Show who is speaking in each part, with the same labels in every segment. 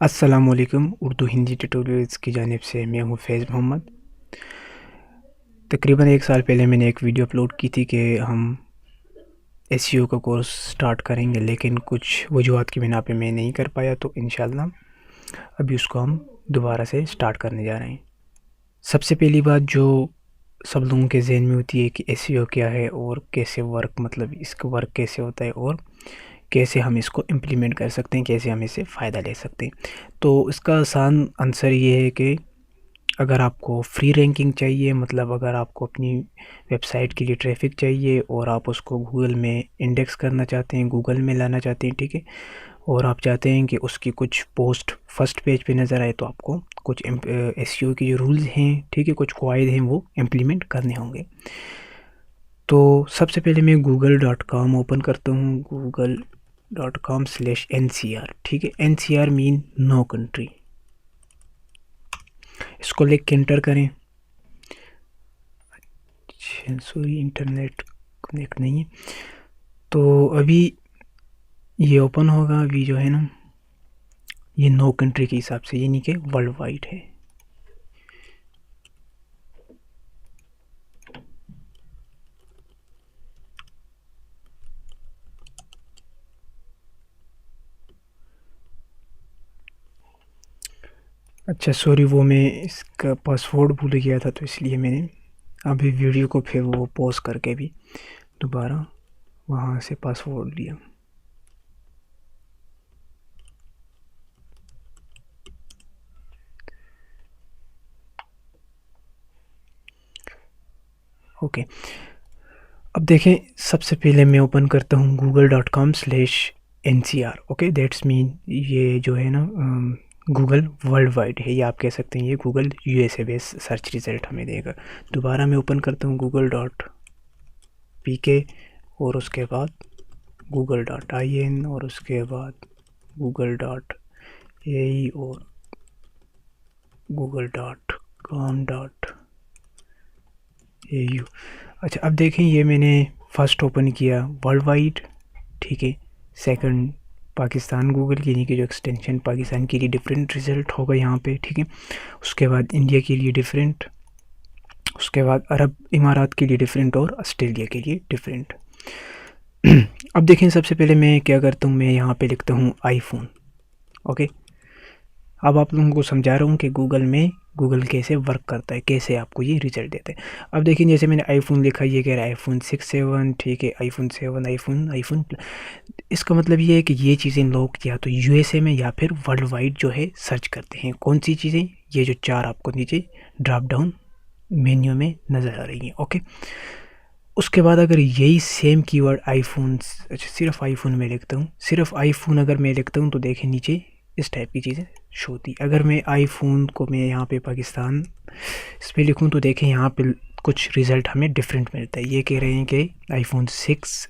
Speaker 1: अस्सलामुअलैकुम। उर्दू हिंदी ट्यूटोरियल्स की जानिब से मैं हूँ फैज़ मोहम्मद। तकरीबन 1 साल पहले मैंने एक वीडियो अपलोड की थी कि हम एसईओ का कोर्स स्टार्ट करेंगे, लेकिन कुछ वजूहात की बिना पे मैं नहीं कर पाया, तो इंशाल्लाह अभी उसको हम दोबारा से स्टार्ट करने जा रहे हैं। सबसे पहली बात जो सब लोगों के ज़हन में होती है कि एसईओ क्या है और कैसे इसका वर्क कैसे होता है और कैसे हम इसको इम्प्लीमेंट कर सकते हैं, कैसे हम इससे फ़ायदा ले सकते हैं। तो इसका आसान आंसर ये है कि अगर आपको फ्री रैंकिंग चाहिए, मतलब अगर आपको अपनी वेबसाइट के लिए ट्रैफिक चाहिए और आप उसको गूगल में इंडेक्स करना चाहते हैं, गूगल में लाना चाहते हैं, ठीक है, और आप चाहते हैं कि उसकी कुछ पोस्ट फर्स्ट पेज पे नज़र आए, तो आपको कुछ एसईओ के जो रूल्स हैं, ठीक है, कुछ कवायद हैं, वो इम्प्लीमेंट करने होंगे। तो सबसे पहले मैं google.com ओपन करता हूँ, google.com/NCR, ठीक है। NCR mean no country. इसको लिख के इंटर करें। सॉरी, इंटरनेट कनेक्ट नहीं है, तो अभी ये ओपन होगा। अभी जो है ना, ये नो कंट्री के हिसाब से, यानी कि वर्ल्ड वाइड है। अच्छा सॉरी, वो मैं इसका पासवर्ड भूल गया था, तो इसलिए मैंने अभी वीडियो को फिर वो पॉज करके भी दोबारा वहाँ से पासवर्ड लिया। ओके, अब देखें, सबसे पहले मैं ओपन करता हूँ google.com/NCR। ओके, दैट्स मीन ये जो है ना गूगल वर्ल्ड वाइड है, या आप कह सकते हैं ये Google USA base search result हमें देगा। दोबारा मैं ओपन करता हूँ google.pk और उसके बाद google.in और उसके बाद google.ai और google.com.au। अच्छा, अब देखें, ये मैंने फ़र्स्ट ओपन किया वर्ल्ड वाइड, ठीक है। सेकंड पाकिस्तान गूगल, यानी कि जो एक्सटेंशन पाकिस्तान के लिए डिफरेंट रिज़ल्ट होगा यहाँ पे, ठीक है। उसके बाद इंडिया के लिए डिफरेंट, उसके बाद अरब इमारात के लिए डिफरेंट और ऑस्ट्रेलिया के लिए डिफरेंट। अब देखें, सबसे पहले मैं क्या करता हूँ, मैं यहाँ पे लिखता हूँ आईफोन। ओके, अब आप लोगों को समझा रहा हूँ कि गूगल कैसे वर्क करता है, कैसे आपको ये रिजल्ट देता है। अब देखिए, जैसे मैंने आईफोन लिखा, ये कह रहा है आईफोन 6, 7, ठीक है, आईफोन 7, आईफोन। इसका मतलब ये है कि ये चीज़ें लोग या तो यूएसए में या फिर वर्ल्ड वाइड जो है सर्च करते हैं। कौन सी चीज़ें? ये जो 4 आपको नीचे ड्रॉप डाउन मेन्यू में नज़र आ रही हैं। ओके, उसके बाद अगर यही सेम कीवर्ड आईफोन, अच्छा सिर्फ आईफोन में लिखता हूँ, सिर्फ आईफोन अगर मैं लिखता हूँ, तो देखें नीचे इस टाइप की चीज़ें शो होती। अगर मैं आईफोन को मैं यहाँ पे पाकिस्तान इस पर लिखूँ, तो देखें यहाँ पे कुछ रिज़ल्ट हमें डिफरेंट मिलता है। ये कह रहे हैं कि आईफोन 6s,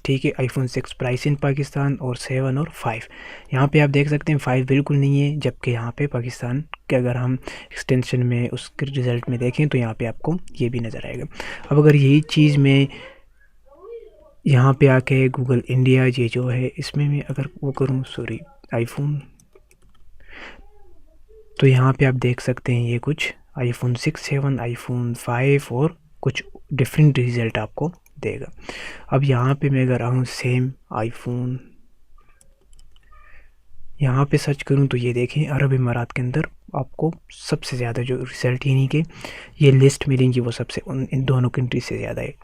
Speaker 1: ठीक है, आईफोन 6 प्राइस इन पाकिस्तान, और 7 और 5। यहाँ पे आप देख सकते हैं 5 बिल्कुल नहीं है, जबकि यहाँ पे पाकिस्तान के अगर हम एक्सटेंशन में उसके रिज़ल्ट में देखें, तो यहाँ पे आपको ये भी नज़र आएगा। अब अगर यही चीज़ मैं यहाँ पे आके गूगल इंडिया, ये जो है इसमें मैं अगर वो करूँ, सॉरी आईफोन, तो यहाँ पे आप देख सकते हैं ये कुछ आईफोन 6, 7, आईफोन 5 और कुछ डिफरेंट रिज़ल्ट आपको देगा। अब यहाँ पे मैं अगर आऊँ सेम आईफोन, यहाँ पे सर्च करूँ, तो ये देखें अरब इमारात के अंदर आपको सबसे ज़्यादा जो रिज़ल्ट, यानी कि ये लिस्ट मिलेंगी, वो सबसे इन दोनों कंट्री से ज़्यादा है,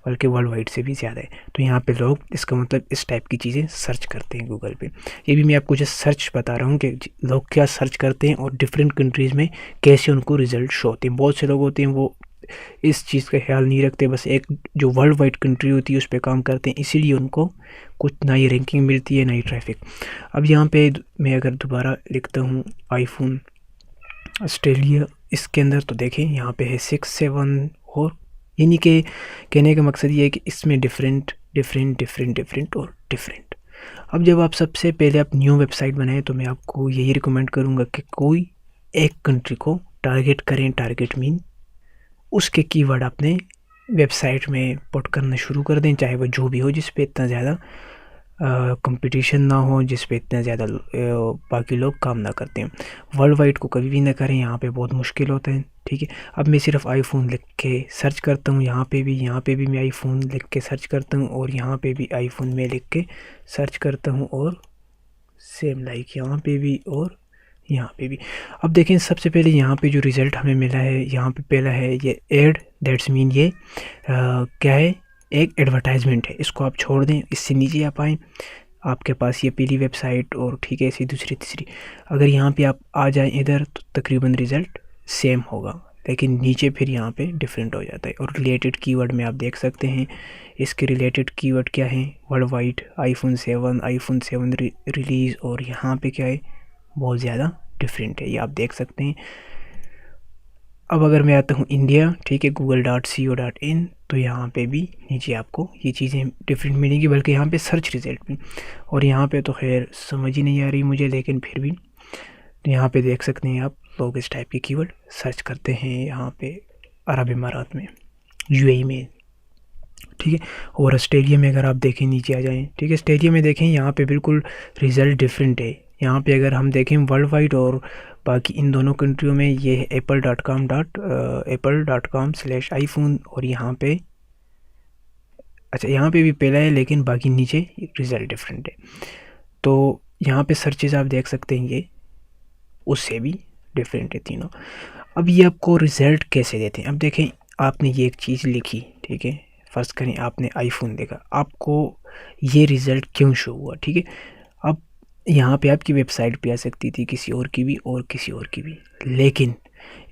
Speaker 1: बल्कि वर्ल्ड वाइड से भी ज़्यादा है। तो यहाँ पे लोग, इसका मतलब इस टाइप की चीज़ें सर्च करते हैं गूगल पे। ये भी मैं आपको जस्ट सर्च बता रहा हूँ कि लोग क्या सर्च करते हैं और डिफरेंट कंट्रीज़ में कैसे उनको रिज़ल्ट शो होते हैं। बहुत से लोग होते हैं वो इस चीज़ का ख्याल नहीं रखते, बस एक जो वर्ल्ड वाइड कंट्री होती है उस पर काम करते हैं, इसीलिए उनको कुछ ना ही रैंकिंग मिलती है, ना ही ट्रैफिक। अब यहाँ पे मैं अगर दोबारा लिखता हूँ आईफोन ऑस्ट्रेलिया इसके अंदर, तो देखें यहाँ पे है 6, 7 और, यानी कि कहने का मकसद ये है कि इसमें डिफरेंट डिफरेंट डिफरेंट डिफरेंट और डिफरेंट। अब जब आप सबसे पहले आप न्यू वेबसाइट बनाएं, तो मैं आपको यही रिकमेंड करूँगा कि कोई एक कंट्री को टारगेट करें। टारगेट मीन उसके कीवर्ड अपने वेबसाइट में पुट करना शुरू कर दें, चाहे वो जो भी हो, जिस पे इतना ज़्यादा कंपटीशन ना हो जिस पे इतना ज़्यादा बाकी लोग काम ना करते हैं। वर्ल्ड वाइड को कभी भी ना करें, यहाँ पे बहुत मुश्किल होता है। ठीक है, अब मैं सिर्फ आईफ़ोन लिख के सर्च करता हूँ, यहाँ पे भी मैं आईफ़ोन लिख के सर्च करता हूँ, और यहाँ पे भी आईफ़ोन में लिख के सर्च करता हूँ, और सेम लाइक यहाँ पे भी और यहाँ पे भी। अब देखें, सबसे पहले यहाँ पे जो रिज़ल्ट हमें मिला है, यहाँ पे पहला है ये ऐड, दैट्स मीन ये क्या है, एक एडवर्टाइजमेंट है। इसको आप छोड़ दें, इससे नीचे आप आएँ, आपके पास ये पहली वेबसाइट और ठीक है ऐसी दूसरी तीसरी। अगर यहाँ पे आप आ जाएं इधर तो तकरीबन रिज़ल्ट सेम होगा, लेकिन नीचे फिर यहाँ पे डिफरेंट हो जाता है। और रिलेटेड कीवर्ड में आप देख सकते हैं, इसके रिलेटेड कीवर्ड क्या है, वर्ल्ड वाइड, आईफोन 7 रिलीज़, और यहाँ पे क्या है, बहुत ज़्यादा डिफरेंट है, ये आप देख सकते हैं। अब अगर मैं आता हूँ इंडिया, ठीक है, google.co.in, तो यहाँ पे भी नीचे आपको ये चीज़ें डिफरेंट मिलेंगी, बल्कि यहाँ पे सर्च रिज़ल्ट भी। और यहाँ पे तो खैर समझ ही नहीं आ रही मुझे, लेकिन फिर भी यहाँ पे देख सकते हैं आप, लोग इस टाइप के कीवर्ड सर्च करते हैं यहाँ पे अरब इमारात में, यूएई में, ठीक है। और ऑस्ट्रेलिया में अगर आप देखें, नीचे आ जाएं, ठीक है, ऑस्ट्रेलिया में देखें, यहाँ पे बिल्कुल रिज़ल्ट डिफरेंट है। यहाँ पे अगर हम देखें वर्ल्ड वाइड और बाकी इन दोनों कंट्रियों में, ये है apple.com/iphone, और यहाँ पे अच्छा यहाँ पे भी पहला है, लेकिन बाकी नीचे रिज़ल्ट डिफरेंट है। तो यहाँ पे सर्चेज आप देख सकते हैं, ये उससे भी डिफरेंट है तीनों। अब ये आपको रिज़ल्ट कैसे देते हैं, अब देखें, आपने ये एक चीज़ लिखी, ठीक है, फ़र्ज़ करें आपने आईफोन देखा, आपको ये रिज़ल्ट क्यों शो हुआ, ठीक है। अब यहाँ पे आपकी वेबसाइट पे आ सकती थी किसी और की भी और किसी और की भी, लेकिन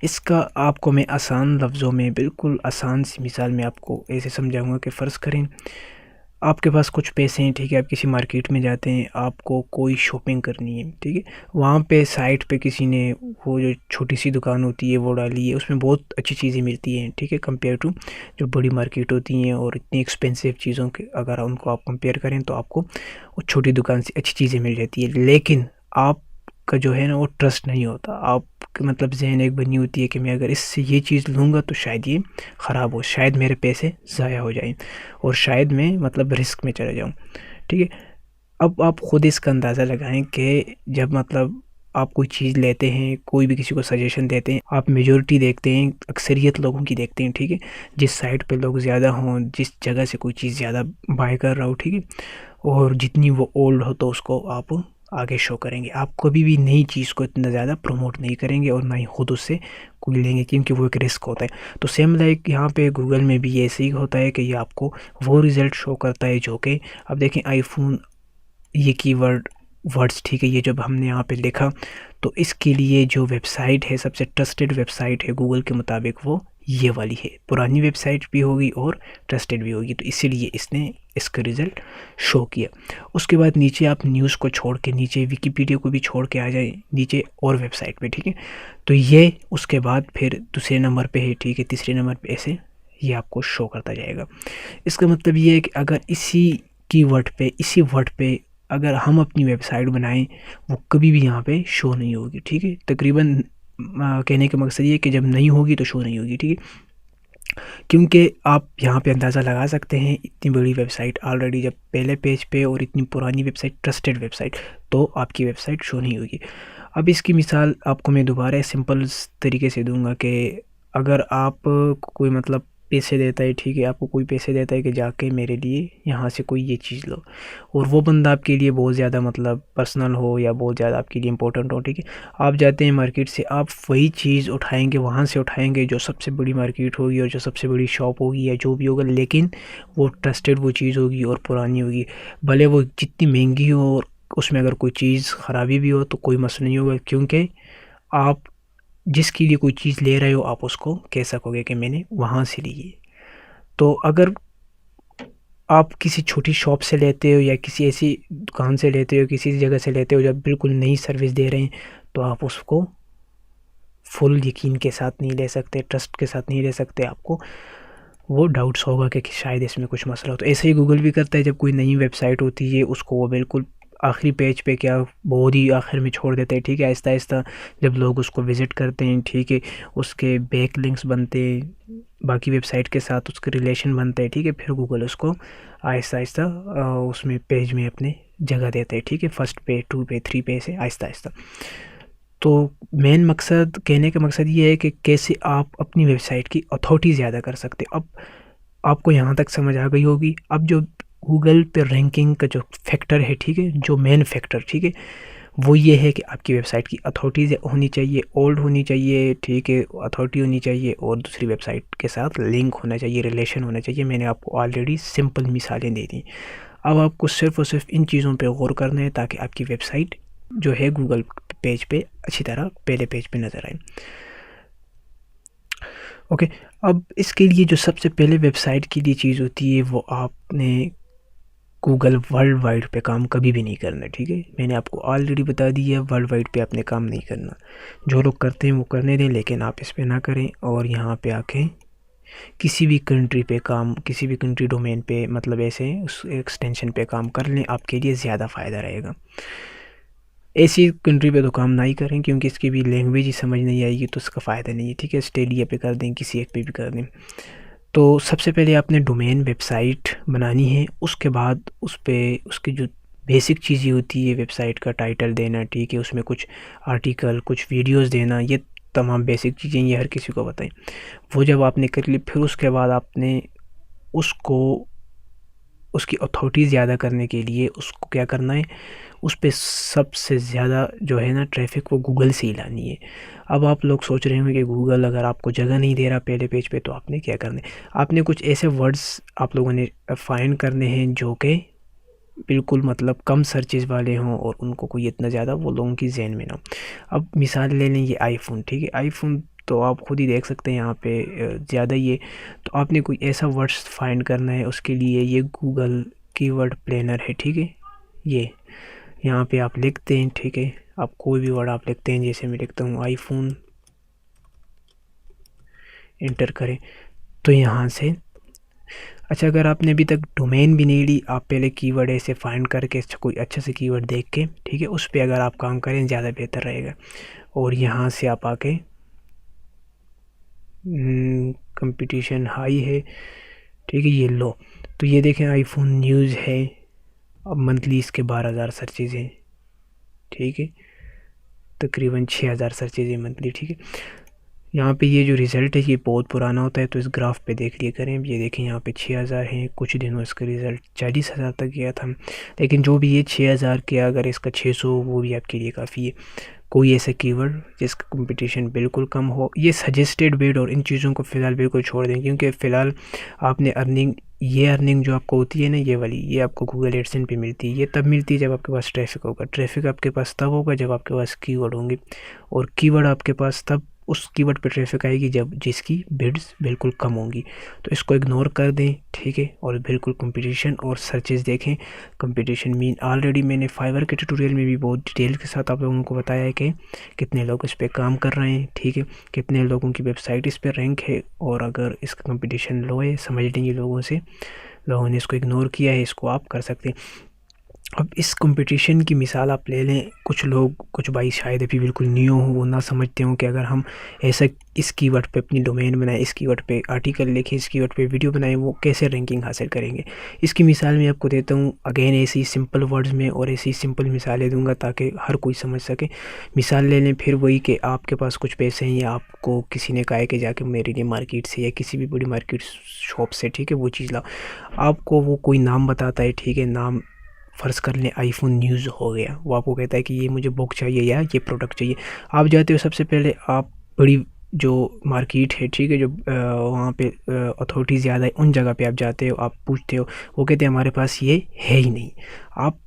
Speaker 1: इसका आपको मैं आसान लफ्ज़ों में, बिल्कुल आसान सी मिसाल में आपको ऐसे समझाऊंगा कि फ़र्ज़ करें आपके पास कुछ पैसे हैं, ठीक है, आप किसी मार्केट में जाते हैं, आपको कोई शॉपिंग करनी है, ठीक है, वहाँ पे साइट पे किसी ने वो जो छोटी सी दुकान होती है वो डाली है, उसमें बहुत अच्छी चीज़ें मिलती हैं, ठीक है, कंपेयर टू जो बड़ी मार्केट होती हैं और इतनी एक्सपेंसिव चीज़ों के अगर उनको आप कंपेयर करें तो आपको वो छोटी दुकान से अच्छी चीज़ें मिल जाती है। लेकिन आपका जो है ना वो ट्रस्ट नहीं होता, आप मतलब जहन एक बनी होती है कि मैं अगर इससे ये चीज़ लूँगा तो शायद ये ख़राब हो, शायद मेरे पैसे ज़ाया हो जाएं, और शायद मैं मतलब रिस्क में चला जाऊं, ठीक है। अब आप ख़ुद इसका अंदाज़ा लगाएं कि जब मतलब आप कोई चीज़ लेते हैं, कोई भी किसी को सजेशन देते हैं, आप मेजॉरिटी देखते हैं, अक्सरियत लोगों की देखते हैं, ठीक है, जिस साइट पे लोग ज़्यादा हों, जिस जगह से कोई चीज़ ज़्यादा बाय कर रहा हो, ठीक है, और जितनी वो ओल्ड हो तो उसको आप आगे शो करेंगे। आप कभी भी नई चीज़ को इतना ज़्यादा प्रमोट नहीं करेंगे और ना ही खुद उससे कोई लेंगे, क्योंकि वो एक रिस्क होता है। तो सेम लाइक यहाँ पे गूगल में भी ऐसे ही होता है कि ये आपको वो रिज़ल्ट शो करता है जो कि, अब देखें आईफोन, ये वर्ड्स, ठीक है, ये जब हमने यहाँ पे लिखा तो इसके लिए जो वेबसाइट है, सबसे ट्रस्टेड वेबसाइट है गूगल के मुताबिक, वो ये वाली है। पुरानी वेबसाइट भी होगी और ट्रस्टेड भी होगी, तो इसीलिए इसने इसका रिज़ल्ट शो किया। उसके बाद नीचे आप न्यूज़ को छोड़ के नीचे विकिपीडिया को भी छोड़ के आ जाए नीचे और वेबसाइट पे, ठीक है। तो ये उसके बाद फिर दूसरे नंबर पे है, ठीक है, तीसरे नंबर पे, ऐसे ये आपको शो करता जाएगा। इसका मतलब ये है कि अगर इसी वर्ड पे अगर हम अपनी वेबसाइट बनाएं, वो कभी भी यहाँ पे शो नहीं होगी, ठीक है। तकरीबन कहने का मकसद ये है कि जब नहीं होगी तो शो नहीं होगी, ठीक है, क्योंकि आप यहाँ पे अंदाज़ा लगा सकते हैं, इतनी बड़ी वेबसाइट ऑलरेडी जब पहले पेज पे और इतनी पुरानी वेबसाइट, ट्रस्टेड वेबसाइट, तो आपकी वेबसाइट शो नहीं होगी। अब इसकी मिसाल आपको मैं दोबारा सिंपल तरीके से दूंगा कि अगर आप कोई मतलब पैसे देता है, ठीक है, आपको कोई पैसे देता है कि जाके मेरे लिए यहाँ से कोई ये चीज़ लो, और वो बंदा आपके लिए बहुत ज़्यादा मतलब पर्सनल हो या बहुत ज़्यादा आपके लिए इंपॉर्टेंट हो, ठीक है, आप जाते हैं मार्केट से, आप वही चीज़ उठाएंगे, वहाँ से उठाएंगे जो सबसे बड़ी मार्केट होगी और जो सबसे बड़ी शॉप होगी या जो भी होगा, लेकिन वो ट्रस्टेड वो चीज़ होगी और पुरानी होगी, भले वो जितनी महंगी हो और उसमें अगर कोई चीज़ ख़राबी भी हो तो कोई मसला नहीं होगा, क्योंकि आप जिसके लिए कोई चीज़ ले रहे हो आप उसको कह सकोगे कि मैंने वहाँ से ली है। तो अगर आप किसी छोटी शॉप से लेते हो या किसी ऐसी दुकान से लेते हो, किसी जगह से लेते हो जब बिल्कुल नई सर्विस दे रहे हैं, तो आप उसको फुल यकीन के साथ नहीं ले सकते, ट्रस्ट के साथ नहीं ले सकते, आपको वो डाउट्स होगा कि शायद इसमें कुछ मसला हो। तो ऐसे ही गूगल भी करता है, जब कोई नई वेबसाइट होती है उसको वो बिल्कुल आखिरी पेज पे क्या बहुत ही आखिर में छोड़ देते हैं, ठीक है। आहिस्ता आहिस्ता जब लोग उसको विज़िट करते हैं, ठीक है, उसके बैक लिंक्स बनते हैं, बाकी वेबसाइट के साथ उसके रिलेशन बनते हैं, ठीक है, फिर गूगल उसको आहिस्ता आहिस्ता उसमें पेज में अपने जगह देते हैं, ठीक है, फर्स्ट पे, 2 पे, 3 पे से आहिस्ता आहिस्ता। तो मेन मकसद, कहने का मकसद ये है कि कैसे आप अपनी वेबसाइट की अथॉरिटी ज़्यादा कर सकते हो। अब आपको यहाँ तक समझ आ गई होगी। अब जो गूगल पे रैंकिंग का जो फैक्टर है, ठीक है, जो मेन फैक्टर, ठीक है, वो ये है कि आपकी वेबसाइट की अथॉरिटी होनी चाहिए, ओल्ड होनी चाहिए, ठीक है, अथॉरिटी होनी चाहिए, और दूसरी वेबसाइट के साथ लिंक होना चाहिए, रिलेशन होना चाहिए। मैंने आपको ऑलरेडी सिंपल मिसालें दे दी। अब आपको सिर्फ़ और सिर्फ इन चीज़ों पे गौर करना है ताकि आपकी वेबसाइट जो है गूगल पेज पे अच्छी तरह पहले पेज पे नज़र आए। ओके, अब इसके लिए जो सबसे पहले वेबसाइट के लिए चीज़ होती है, वो आपने गूगल वर्ल्ड वाइड पे काम कभी भी नहीं करना, ठीक है। मैंने आपको ऑलरेडी बता दिया, वर्ल्ड वाइड पे आपने काम नहीं करना। जो लोग करते हैं वो करने दें, लेकिन आप इस पे ना करें। और यहाँ पे आके किसी भी कंट्री पे काम, किसी भी कंट्री डोमेन पे, मतलब ऐसे उस एक्सटेंशन पे काम कर लें, आपके लिए ज़्यादा फ़ायदा रहेगा। ऐसी कंट्री पे तो काम ना ही करें, क्योंकि इसकी भी लैंग्वेज ही समझ नहीं आएगी तो उसका फ़ायदा नहीं है, ठीक है। स्टेडिया पे कर दें, किसी एक पे भी कर दें। तो सबसे पहले आपने डोमेन वेबसाइट बनानी है, उसके बाद उस पे उसकी जो बेसिक चीज़ें होती है, वेबसाइट का टाइटल देना, ठीक है, उसमें कुछ आर्टिकल, कुछ वीडियोस देना, ये तमाम बेसिक चीज़ें ये हर किसी को बताएं। वो जब आपने कर ली, फिर उसके बाद आपने उसको उसकी अथॉरिटी ज़्यादा करने के लिए उसको क्या करना है, उस पे सबसे ज़्यादा जो है ना ट्रैफ़िक, वो गूगल से ही लानी है। अब आप लोग सोच रहे होंगे कि गूगल अगर आपको जगह नहीं दे रहा पहले पेज पे, तो आपने क्या करना है, आपने कुछ ऐसे वर्ड्स आप लोगों ने फाइंड करने हैं जो कि बिल्कुल मतलब कम सर्चेज़ वाले हों और उनको कोई इतना ज़्यादा वो लोगों की ज़हन में ना हो। अब मिसाल ले लें, ये आईफ़ोन, ठीक है, आईफ़ोन तो आप खुद ही देख सकते हैं यहाँ पे ज़्यादा ही है। तो आपने कोई ऐसा वर्ड्स फाइंड करना है, उसके लिए ये गूगल कीवर्ड प्लानर है, ठीक है। ये यहाँ पे आप लिखते हैं, ठीक है, आप कोई भी वर्ड आप लिखते हैं, जैसे मैं लिखता हूँ आईफोन, इंटर करें तो यहाँ से। अच्छा, अगर आपने अभी तक डोमेन भी नहीं ली, आप पहले कीवर्ड ऐसे फाइंड करके कोई अच्छा से कीवर्ड देख के, ठीक है, उस पर अगर आप काम करें ज़्यादा बेहतर रहेगा। और यहाँ से आप आके कंपटीशन हाई है, ठीक है, ये लो। तो ये देखें आईफोन न्यूज़ है, अब मंथली इसके 12,000 सर्चेज़ हैं, ठीक है, तकरीबन 6,000 सर्चेज़ हैं मंथली, ठीक है। यहाँ पे ये जो रिज़ल्ट है ये बहुत पुराना होता है, तो इस ग्राफ पे देख लिया करें। ये देखें यहाँ पे 6,000 हैं, कुछ दिनों इसका रिज़ल्ट 40,000 तक गया था। लेकिन जो भी ये 6,000 के, अगर इसका 600, वो भी आपके लिए काफ़ी है। कोई ऐसा कीवर्ड जिसका कंपटीशन बिल्कुल कम हो, ये सजेस्टेड बिड और इन चीज़ों को फ़िलहाल बिल्कुल छोड़ दें, क्योंकि फ़िलहाल आपने अर्निंग जो आपको होती है ना, ये वाली, ये आपको गूगल एडसेंस पे मिलती है। ये तब मिलती है जब आपके पास ट्रैफिक होगा। ट्रैफिक आपके पास तब होगा जब आपके पास कीवर्ड होंगे, और कीवर्ड आपके पास तब उस कीवर्ड पे ट्रैफिक आएगी जब जिसकी बिड्स बिल्कुल कम होंगी। तो इसको इग्नोर कर दें, ठीक है, और बिल्कुल कंपटीशन और सर्चेस देखें। कंपटीशन मीन ऑलरेडी मैंने फाइवर के ट्यूटोरियल में भी बहुत डिटेल के साथ आप लोगों को बताया है कि कितने लोग इस पर काम कर रहे हैं, ठीक है, कितने लोगों की वेबसाइट इस पर रैंक है। और अगर इसका कंपटीशन लो है, समझ लेंगे लोगों ने इसको इग्नोर किया है, इसको आप कर सकते हैं। अब इस कंपटीशन की मिसाल आप ले लें, कुछ भाई शायद अभी बिल्कुल न्यू हो, वो ना समझते हों कि अगर हम ऐसा इस कीवर्ड पे अपनी डोमेन बनाएं, इस कीवर्ड पे आर्टिकल लिखें, इस कीवर्ड पे वीडियो बनाएं, वो कैसे रैंकिंग हासिल करेंगे। इसकी मिसाल मैं आपको देता हूँ, अगेन ऐसी सिंपल वर्ड्स में और ऐसी सिंपल मिसालें दूंगा ताकि हर कोई समझ सके। मिसाल ले लें फिर वही कि आपके पास कुछ पैसे हैं, या आपको किसी ने कहा है कि जाके मेरे लिए मार्केट से या किसी भी बड़ी मार्केट शॉप से, ठीक है, वो चीज़ लाओ। आपको वो कोई नाम बताता है, ठीक है, नाम फ़र्ज़ कर लें आईफोन न्यूज़ हो गया, वो आपको कहता है कि ये मुझे बुक चाहिए या ये प्रोडक्ट चाहिए। आप जाते हो, सबसे पहले आप बड़ी जो मार्केट है, ठीक है, जो वहाँ पे अथॉरिटी ज़्यादा है, उन जगह पे आप जाते हो, आप पूछते हो, वो कहते हैं हमारे पास ये है ही नहीं। आप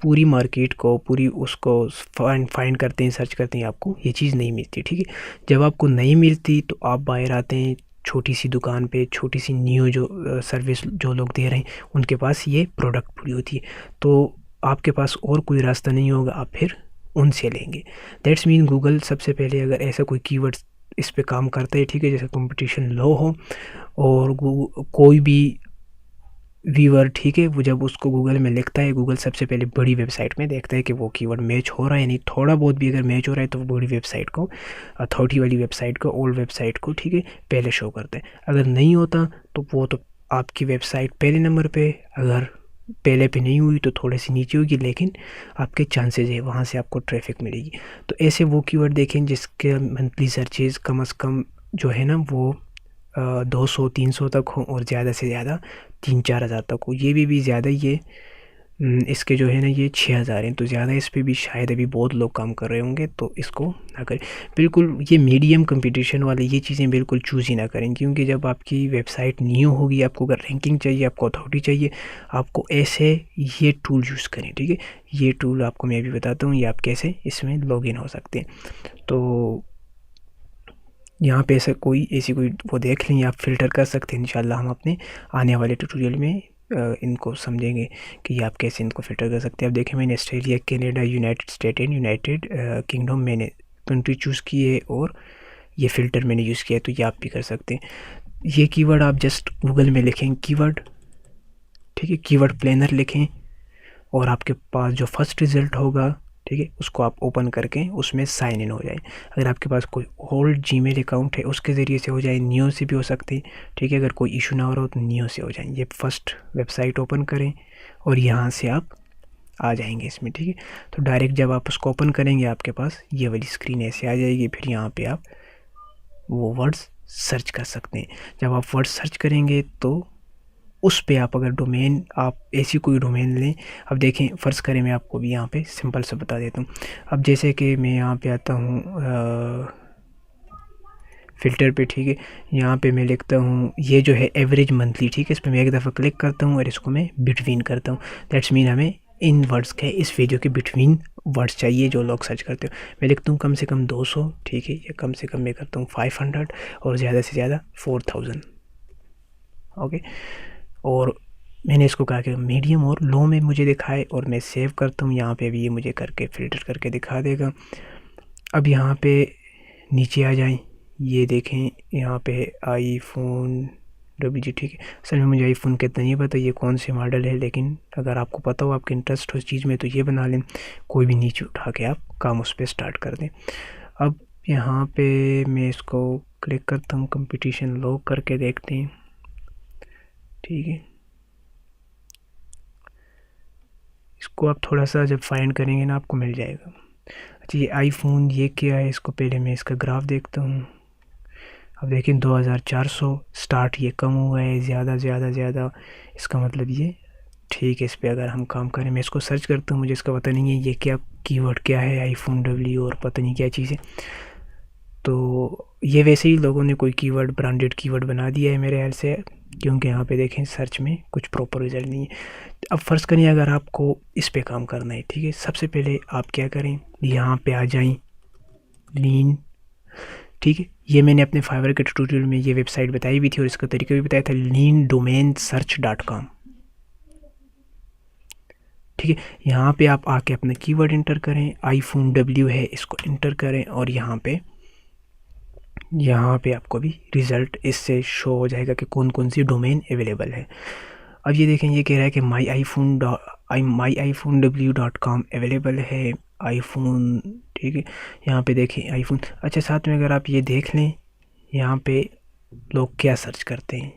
Speaker 1: पूरी मार्केट को, पूरी उसको फाइंड करते हैं, सर्च करते हैं, आपको ये चीज़ नहीं मिलती, ठीक है। जब आपको नहीं मिलती तो आप बाहर आते हैं छोटी सी दुकान पे, छोटी सी न्यू जो सर्विस जो लोग दे रहे हैं, उनके पास ये प्रोडक्ट पूरी होती है। तो आपके पास और कोई रास्ता नहीं होगा, आप फिर उनसे लेंगे। दैट्स मीन गूगल सबसे पहले अगर ऐसा कोई कीवर्ड इस पे काम करता है, ठीक है, जैसे कंपटीशन लो हो और कोई भी व्यूअर, ठीक है, वो जब उसको गूगल में लिखता है, गूगल सबसे पहले बड़ी वेबसाइट में देखता है कि वो कीवर्ड मैच हो रहा है, नहीं थोड़ा बहुत भी अगर मैच हो रहा है तो वो बड़ी वेबसाइट को, अथॉरिटी वाली वेबसाइट को, ओल्ड वेबसाइट को, ठीक है, पहले शो करता है। अगर नहीं होता तो वो तो आपकी वेबसाइट पहले नंबर पे, अगर पहले पे नहीं हुई तो थोड़ी सी नीचे होगी, लेकिन आपके चांसेस है वहाँ से आपको ट्रैफिक मिलेगी। तो ऐसे वो कीवर्ड देखें जिसके मंथली सर्चेज कम से कम जो है ना वो 200-300 तक हो, और ज़्यादा से ज़्यादा 3-4 हज़ार तक हो। ये भी ज़्यादा ही है। इसके जो है ना ये 6,000 हैं, तो ज़्यादा इस पे भी शायद अभी बहुत लोग काम कर रहे होंगे, तो इसको ना करें। बिल्कुल ये मीडियम कंपटीशन वाले ये चीज़ें बिल्कुल चूज़ ही ना करें, क्योंकि जब आपकी वेबसाइट न्यू होगी, आपको अगर रैंकिंग चाहिए, आपको अथॉरिटी चाहिए, आपको ऐसे ये टूल यूज़ करें, ठीक है। ये टूल आपको मैं अभी बताता हूँ, ये आप कैसे इसमें लॉगिन हो सकते हैं। तो यहाँ पे ऐसा कोई ऐसी कोई वो देख लें, आप फ़िल्टर कर सकते हैं। इंशाल्लाह हम अपने आने वाले ट्यूटोरियल में इनको समझेंगे कि आप कैसे इनको फ़िल्टर कर सकते हैं। अब देखें मैंने Australia, Canada, United state and United kingdom मैंने कंट्री चूज़ की है, और ये फ़िल्टर मैंने यूज़ किया है, तो ये आप भी कर सकते हैं। ये कीवर्ड आप जस्ट गूगल में लिखें कीवर्ड, ठीक है, कीवर्ड प्लानर लिखें, और आपके पास जो फर्स्ट रिज़ल्ट होगा, ठीक है, उसको आप ओपन करके उसमें साइन इन हो जाए। अगर आपके पास कोई ओल्ड जीमेल अकाउंट है उसके ज़रिए से हो जाए, न्यू से भी हो सकते हैं, ठीक है। अगर कोई इशू ना हो रहा हो तो न्यू से हो जाए। ये फर्स्ट वेबसाइट ओपन करें और यहाँ से आप आ जाएंगे इसमें, ठीक है। तो डायरेक्ट जब आप उसको ओपन करेंगे आपके पास ये वाली स्क्रीन ऐसे आ जाएगी। फिर यहाँ पर आप वो वर्ड्स सर्च कर सकते हैं। जब आप वर्ड सर्च करेंगे तो उस पे आप अगर डोमेन, आप ऐसी कोई डोमेन लें। अब देखें फ़र्ज़ करें मैं आपको भी यहाँ पे सिंपल से बता देता हूँ। अब जैसे कि मैं यहाँ पे आता हूँ फ़िल्टर पे, ठीक है, यहाँ पे मैं लिखता हूँ ये जो है एवरेज मंथली, ठीक है। इस पर मैं एक दफ़ा क्लिक करता हूँ और इसको मैं बिटवीन करता हूँ। दैट्स मीन हमें इन वर्ड्स के, इस वीडियो के बिटवीन वर्ड्स चाहिए जो लोग सर्च करते हो। मैं लिखता हूँ कम से कम 200, ठीक है, या कम से कम मैं करता हूँ 500, और ज़्यादा से ज़्यादा 4000, ओके। और मैंने इसको कहा कि मीडियम और लो में मुझे दिखाए, और मैं सेव करता हूँ। यहाँ पे भी ये मुझे करके फ़िल्टर करके दिखा देगा। अब यहाँ पे नीचे आ जाएं, ये देखें यहाँ पे आईफोन WG, ठीक है। असल में मुझे आईफोन का इतना नहीं पता ये कौन से मॉडल है, लेकिन अगर आपको पता हो, आपके इंटरेस्ट हो इस चीज़ में, तो ये बना लें। कोई भी नीचे उठा के आप काम उस पर स्टार्ट कर दें। अब यहाँ पे मैं इसको क्लिक करता हूँ, कंपटीशन लॉग करके देखते हैं, ठीक है। इसको आप थोड़ा सा जब फाइंड करेंगे ना आपको मिल जाएगा। अच्छा ये आईफोन ये क्या है, इसको पहले मैं इसका ग्राफ देखता हूँ। अब देखें 2400 स्टार्ट, ये कम हुआ है, ज़्यादा, इसका मतलब ये ठीक है। इस पर अगर हम काम करें, मैं इसको सर्च करता हूँ, मुझे इसका पता नहीं है ये क्या कीवर्ड क्या है, आईफोन W और पता नहीं क्या चीज़ है। तो ये वैसे ही लोगों ने कोई कीवर्ड, ब्रांडेड कीवर्ड बना दिया है मेरे ख्याल से, क्योंकि यहाँ पे देखें सर्च में कुछ प्रॉपर रिजल्ट नहीं है। अब फ़र्ज़ करिए अगर आपको इस पे काम करना है, ठीक है, सबसे पहले आप क्या करें, यहाँ पे आ जाएं, लीन, ठीक है। ये मैंने अपने फाइवर के ट्यूटोरियल में ये वेबसाइट बताई भी थी और इसका तरीका भी बताया था, leandomainsearch.com, ठीक है। यहाँ पे आप आके अपना कीवर्ड इंटर करें, आईफोन W है, इसको इंटर करें, और यहाँ पे आपको भी रिज़ल्ट इससे शो हो जाएगा कि कौन कौन सी डोमेन अवेलेबल है। अब ये देखें, ये कह रहा है कि myIphone.com अवेलेबल है आईफोन, ठीक है। यहाँ पे देखें आईफोन। अच्छा साथ में अगर आप ये देख लें, यहाँ पे लोग क्या सर्च करते हैं,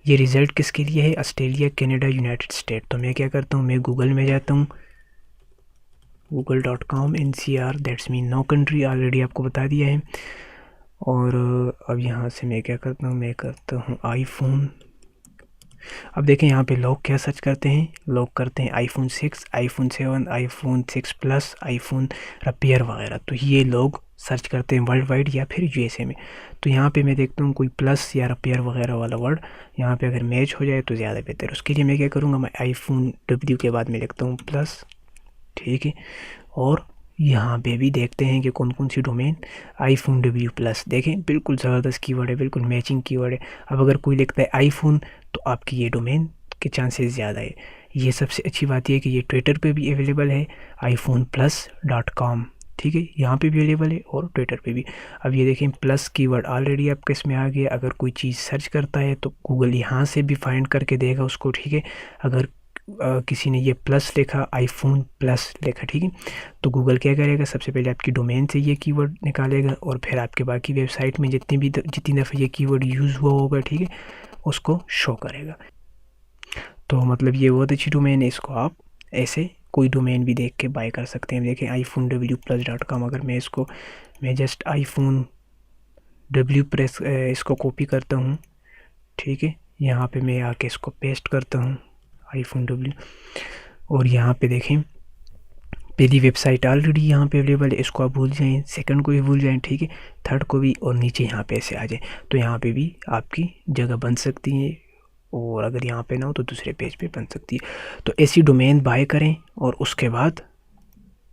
Speaker 1: ये रिज़ल्ट किसके लिए है, ऑस्ट्रेलिया, कनाडा, यूनाइटेड स्टेट। तो मैं क्या करता हूँ, मैं गूगल में जाता हूँ, google.com NCR, that's mean no country, already आपको बता दिया है। और अब यहाँ से मैं क्या करता हूँ, मैं करता हूँ आईफोन। अब देखें यहाँ पे लोग क्या सर्च करते हैं, लोग करते हैं iPhone 6, iPhone 7, iPhone 6 plus, iPhone repair वगैरह। तो ये लोग सर्च करते हैं वर्ल्ड वाइड या फिर USA में। तो यहाँ पे मैं देखता हूँ कोई प्लस या रिपेयर वगैरह वाला वर्ड यहाँ पे अगर मैच हो जाए तो ज़्यादा बेहतर। उसके लिए मैं क्या करूँगा, मैं आईफोन W के बाद में लिखता हूँ प्लस, ठीक है। और यहाँ पे भी देखते हैं कि कौन कौन सी डोमेन आईफोन W प्लस, देखें बिल्कुल ज़बरदस्त कीवर्ड है, बिल्कुल मैचिंग कीवर्ड है। अब अगर कोई लिखता है आईफोन तो आपकी ये डोमेन के चांसेस ज़्यादा है। ये सबसे अच्छी बात यह है कि ये ट्विटर पे भी अवेलेबल है, iPhoneplus.com, ठीक है, यहाँ पे भी अवेलेबल है और ट्विटर पे भी। अब ये देखें प्लस कीवर्ड ऑलरेडी आपके इसमें आ गया। अगर कोई चीज़ सर्च करता है तो गूगल यहाँ से भी फाइंड करके देगा उसको, ठीक है। अगर किसी ने ये प्लस लिखा, आईफोन प्लस लिखा, ठीक है, तो गूगल क्या करेगा, सबसे पहले आपकी डोमेन से ये कीवर्ड निकालेगा और फिर आपके बाकी वेबसाइट में जितनी दफ़ा ये कीवर्ड यूज़ हुआ होगा, ठीक है, उसको शो करेगा। तो मतलब ये बहुत अच्छी डोमेन है, इसको आप ऐसे कोई डोमेन भी देख के बाय कर सकते हैं। देखें iPhoneW+.com, अगर मैं जस्ट iPhone W प्रेस इसको कॉपी करता हूँ, ठीक है, यहाँ पे मैं आके इसको पेस्ट करता हूँ iPhone W, और यहाँ पे देखें पहली वेबसाइट ऑलरेडी यहाँ पे अवेलेबल है, इसको आप भूल जाएं, सेकंड को भी भूल जाएं, ठीक है, थर्ड को भी, और नीचे यहाँ पे ऐसे आ जाए तो यहाँ पे भी आपकी जगह बन सकती है, और अगर यहाँ पे ना हो तो दूसरे पेज पे बन सकती है। तो ऐसी डोमेन बाय करें और उसके बाद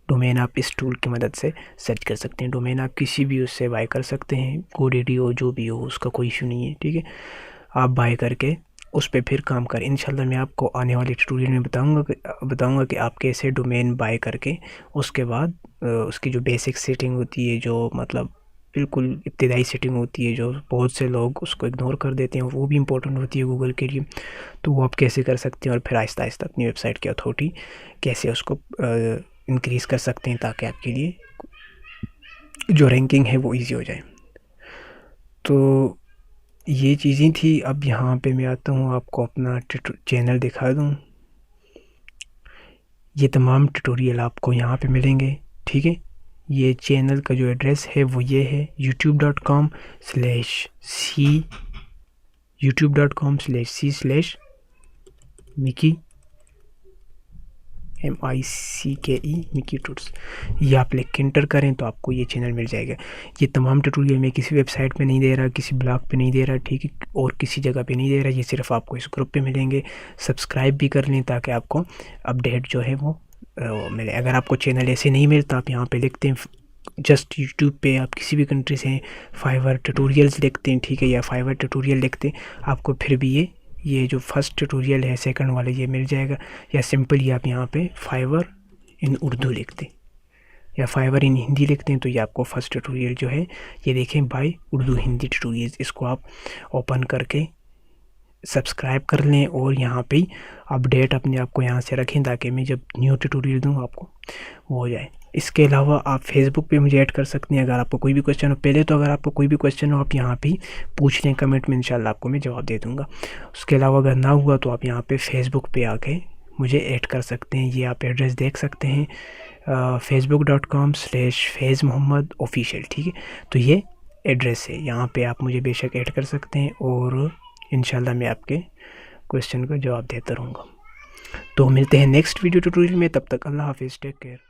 Speaker 1: डोमेन आप इस टूल की मदद से सर्च कर सकते हैं। डोमेन आप किसी भी उससे बाय कर सकते हैं, GoDaddy हो, जो भी हो, उसका कोई इशू नहीं है, ठीक है। आप बाय करके उस पर फिर काम करें। इंशाल्लाह मैं आपको आने वाले ट्यूटोरियल में बताऊंगा कि आप कैसे डोमेन बाय करके उसके बाद उसकी जो बेसिक सेटिंग होती है, जो मतलब बिल्कुल इब्तदाई सेटिंग होती है, जो बहुत से लोग उसको इग्नोर कर देते हैं, वो भी इम्पोर्टेंट होती है गूगल के लिए, तो वो आप कैसे कर सकते हैं, और फिर आहिस्ता आहिस्ता अपनी वेबसाइट की अथॉरिटी कैसे उसको इंक्रीज़ कर सकते हैं ताकि आपके लिए जो रैंकिंग है वो ईजी हो जाए। तो ये चीज़ें थी। अब यहाँ पे मैं आता हूँ, आपको अपना चैनल दिखा दूँ। ये तमाम ट्यूटोरियल आपको यहाँ पे मिलेंगे, ठीक है। ये चैनल का जो एड्रेस है वो ये है youtube.com/c/mickey मिकी टूट्स। ये आप लिख के इंटर करें तो आपको ये चैनल मिल जाएगा। ये तमाम ट्यूटोरियल मैं किसी वेबसाइट पे नहीं दे रहा, किसी ब्लॉग पे नहीं दे रहा, ठीक है, और किसी जगह पे नहीं दे रहा, ये सिर्फ आपको इस ग्रुप पे मिलेंगे। सब्सक्राइब भी कर लें ताकि आपको अपडेट जो है वो मिले। अगर आपको चैनल ऐसे नहीं मिलता, आप यहाँ पे लिखते हैं जस्ट यूट्यूब पे, आप किसी भी कंट्री से फाइवर ट्यूटोरियल्स लिखते हैं, ठीक है, या फाइवर ट्यूटोरियल लिखते हैं, आपको फिर भी ये जो फर्स्ट ट्यूटोरियल है सेकंड वाले ये मिल जाएगा। या सिंपली आप यहाँ पे फाइवर इन उर्दू लिखते हैं या फाइवर इन हिंदी लिखते हैं तो ये आपको फर्स्ट ट्यूटोरियल जो है ये देखें बाय उर्दू हिंदी ट्यूटोरियल्स, इसको आप ओपन करके सब्सक्राइब कर लें और यहाँ पे अपडेट अपने आप को यहाँ से रखें ताकि मैं जब न्यू ट्यूटोरियल दूँ आपको वो हो जाए। इसके अलावा आप फेसबुक पे मुझे ऐड कर सकते हैं अगर आपको कोई भी क्वेश्चन हो। पहले तो अगर आपको कोई भी क्वेश्चन हो आप यहाँ पे पूछ लें कमेंट में, इंशाल्लाह आपको मैं जवाब दे दूँगा। उसके अलावा अगर ना हुआ तो आप यहाँ पे फेसबुक पे आके मुझे ऐड कर सकते हैं। ये आप एड्रेस देख सकते हैं facebook.com/faiz-mohammad-official, ठीक है। तो ये एड्रेस है, यहाँ पे आप मुझे बेशक ऐड कर सकते हैं और इंशाल्लाह मैं आपके क्वेश्चन का जवाब देता रहूँगा। तो मिलते हैं नेक्स्ट वीडियो ट्यूटोरियल में, तब तक अल्लाह हाफिज़, टेक केयर।